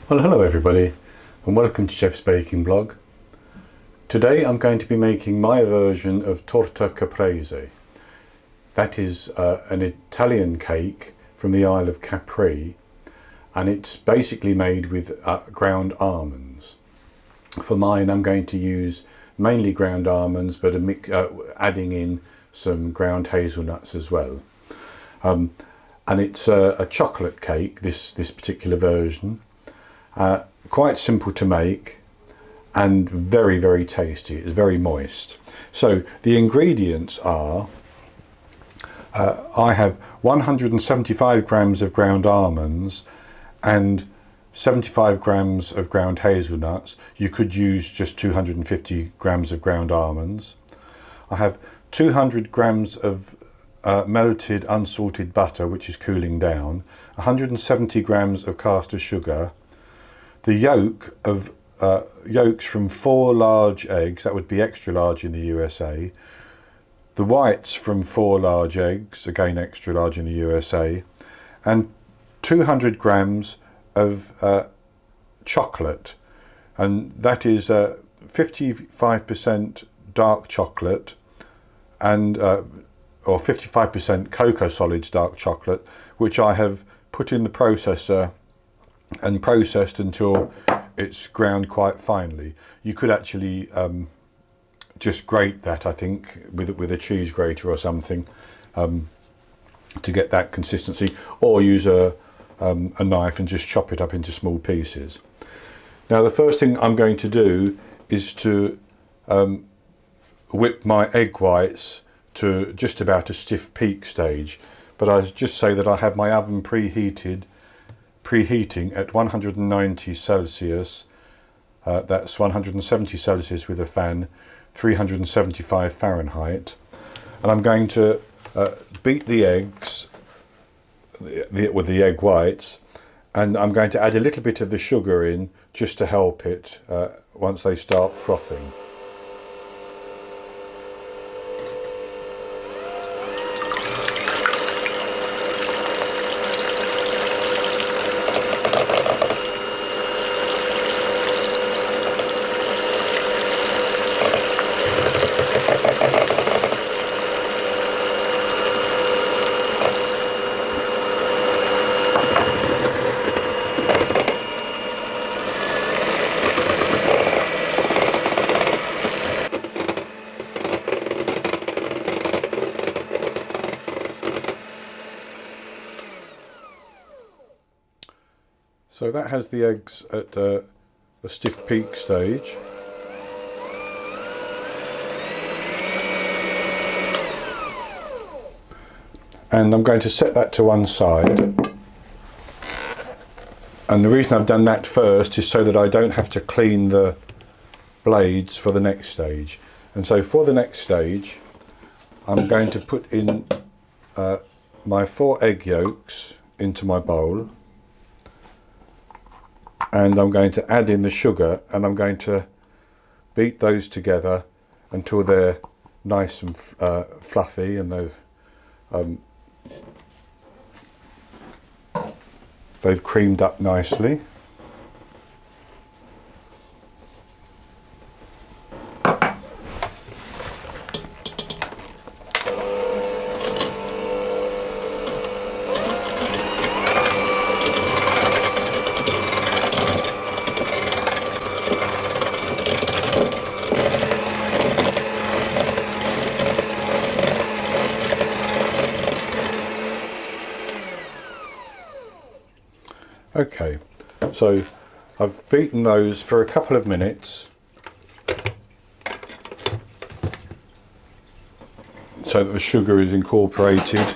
Well, hello everybody and welcome to Chef's Baking Blog. Today I'm going to be making my version of Torta Caprese. That is an Italian cake from the Isle of Capri, and it's basically made with ground almonds. For mine I'm going to use mainly ground almonds, but adding in some ground hazelnuts as well. And it's a chocolate cake, this particular version. Quite simple to make and very, very tasty. It's very moist. So the ingredients are, I have 175 grams of ground almonds and 75 grams of ground hazelnuts. You could use just 250 grams of ground almonds. I have 200 grams of melted unsalted butter, which is cooling down, 170 grams of caster sugar, the yolks from 4 large eggs, that would be extra large in the USA, the whites from 4 large eggs, again extra large in the USA, and 200 grams of chocolate, and that is 55% dark chocolate and or 55% cocoa solids dark chocolate, which I have put in the processor and processed until it's ground quite finely. You could actually just grate that, I think, with a cheese grater or something, to get that consistency, or use a knife and just chop it up into small pieces. Now the first thing I'm going to do is to whip my egg whites to just about a stiff peak stage, but I just say that I have my oven preheating at 190 Celsius, that's 170 Celsius with a fan, 375 Fahrenheit, and I'm going to beat the eggs with the egg whites, and I'm going to add a little bit of the sugar in just to help it once they start frothing. So that has the eggs at a stiff peak stage. And I'm going to set that to one side. And the reason I've done that first is so that I don't have to clean the blades for the next stage. And so for the next stage, I'm going to put in my 4 egg yolks into my bowl. And I'm going to add in the sugar, and I'm going to beat those together until they're nice and fluffy, and they've creamed up nicely. Okay, so I've beaten those for a couple of minutes so that the sugar is incorporated,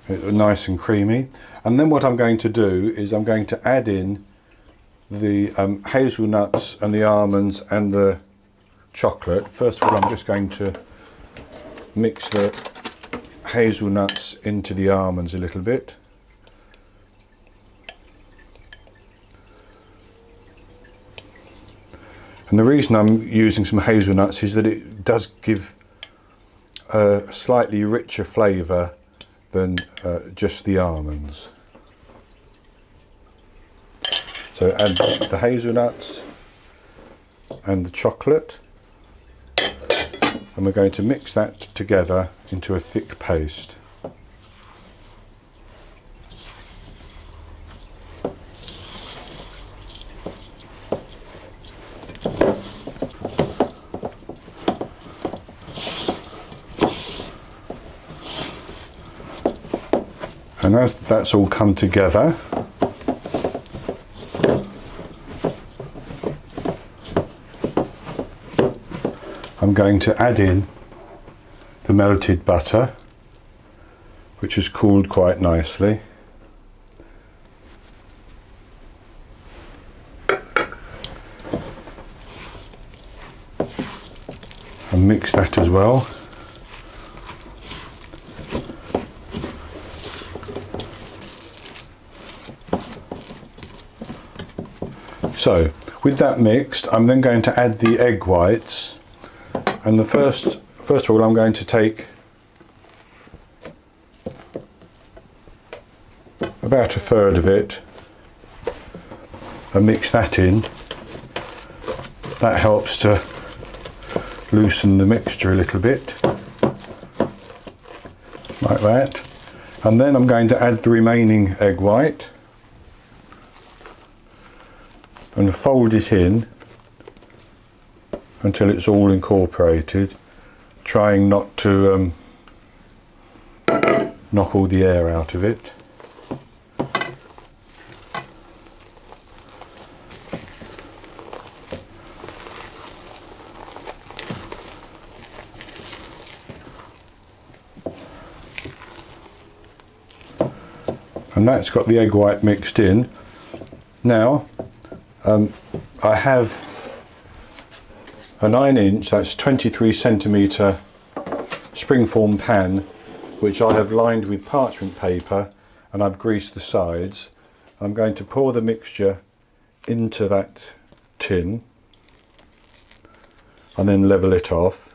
nice and creamy. And then what I'm going to do is I'm going to add in the hazelnuts and the almonds and the chocolate. First of all, I'm just going to mix the hazelnuts into the almonds a little bit. And the reason I'm using some hazelnuts is that it does give a slightly richer flavour than just the almonds. So add the hazelnuts and the chocolate, and we're going to mix that together into a thick paste. And as that's all come together, I'm going to add in the melted butter, which has cooled quite nicely. And mix that as well. So, with that mixed, I'm then going to add the egg whites, and the first of all I'm going to take about a third of it and mix that in. That helps to loosen the mixture a little bit, like that. And then I'm going to add the remaining egg white and fold it in until it's all incorporated, trying not to knock all the air out of it. And that's got the egg white mixed in. Now I have a 9-inch, that's 23 centimetre springform pan, which I have lined with parchment paper, and I've greased the sides. I'm going to pour the mixture into that tin and then level it off.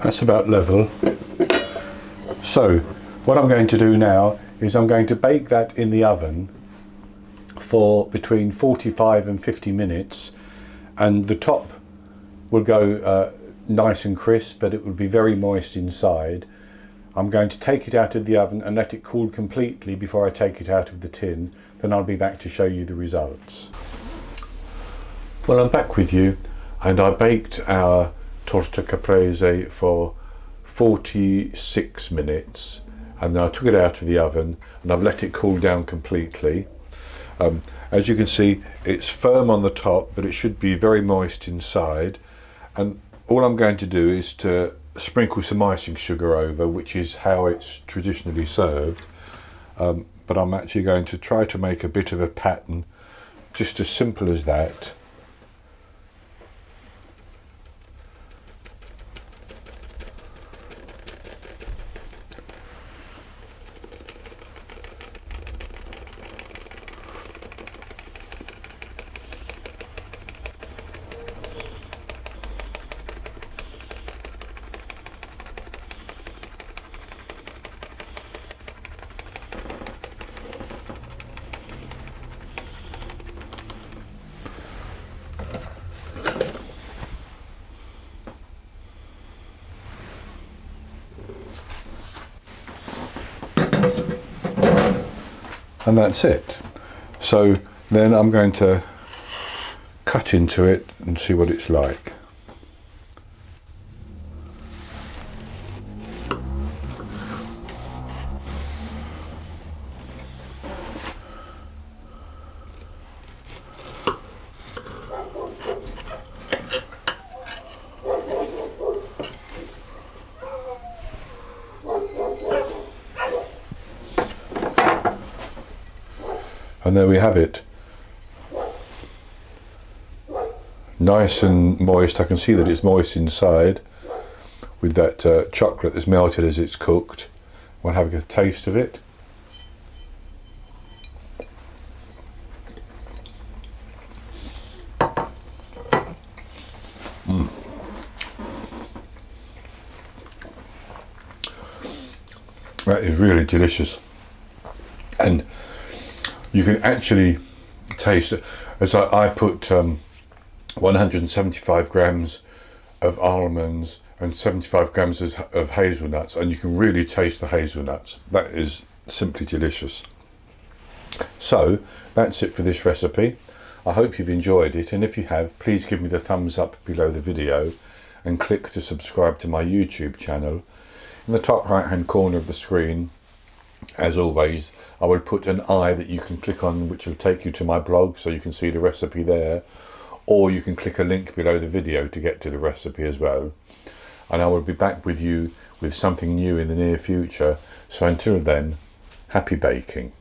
That's about level. So what I'm going to do now is I'm going to bake that in the oven for between 45 and 50 minutes, and the top will go nice and crisp, but it will be very moist inside. I'm going to take it out of the oven and let it cool completely before I take it out of the tin. Then I'll be back to show you the results. Well, I'm back with you, and I baked our Torta Caprese for 46 minutes, and then I took it out of the oven and I've let it cool down completely. As you can see, it's firm on the top, but it should be very moist inside, and all I'm going to do is to sprinkle some icing sugar over, which is how it's traditionally served, but I'm actually going to try to make a bit of a pattern, just as simple as that. And that's it. So then I'm going to cut into it and see what it's like. And there we have it. Nice and moist. I can see that it's moist inside with that chocolate that's melted as it's cooked. We'll have a taste of it. That is really delicious. And you can actually taste it. As I put 175 grams of almonds and 75 grams of hazelnuts, and you can really taste the hazelnuts. That is simply delicious. So that's it for this recipe. I hope you've enjoyed it, and if you have, please give me the thumbs up below the video and click to subscribe to my YouTube channel. In the top right hand corner of the screen, as always, I will put an eye that you can click on, which will take you to my blog, so you can see the recipe there, or you can click a link below the video to get to the recipe as well. And I will be back with you with something new in the near future. So until then, happy baking.